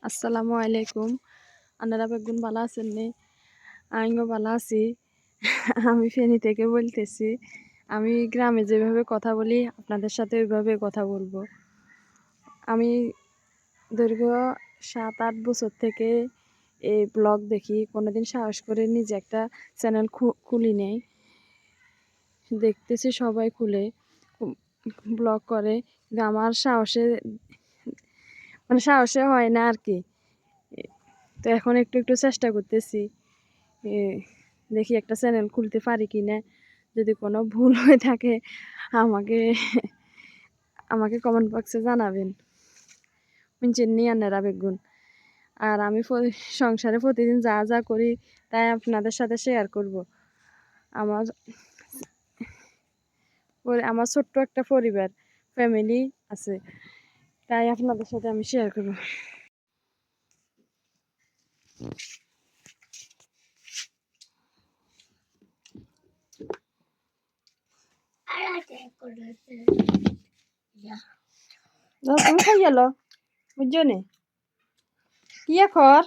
আসসালামু আলাইকুম। আপনারা বেগুন ভালো আছেন নি? আমিও ভালো আছি। আমি ফেনী থেকে বলতেছি। আমি গ্রামে যেভাবে কথা বলি আপনাদের সাথে ওইভাবে কথা বলবো। আমি দীর্ঘ ৭-৮ বছর থেকে এই ব্লগ দেখি। কোনোদিন সাহস করে নিজে একটা চ্যানেল খুলি নেই। দেখতেছি সবাই খুলে ব্লগ করে, কিন্তু আমার সাহসে হয় না আর কি। তো এখন একটু একটু চেষ্টা করতেছি, দেখি একটা চ্যানেল খুলতে পারি কি না। যদি কোনো ভুল হয়ে থাকে আমাকে আমাকে কমেন্ট বক্সে জানাবেন। শুনছেন নি আপনারা বেগুন? আর আমি সংসারে প্রতিদিন যা যা করি তাই আপনাদের সাথে শেয়ার করব। আমার আমার ছোট্ট একটা পরিবার, ফ্যামিলি আছে, তাই আপনাদের সাথে আমি শেয়ার করব। তুমি খাই গেল বুঝছো নে কি খর।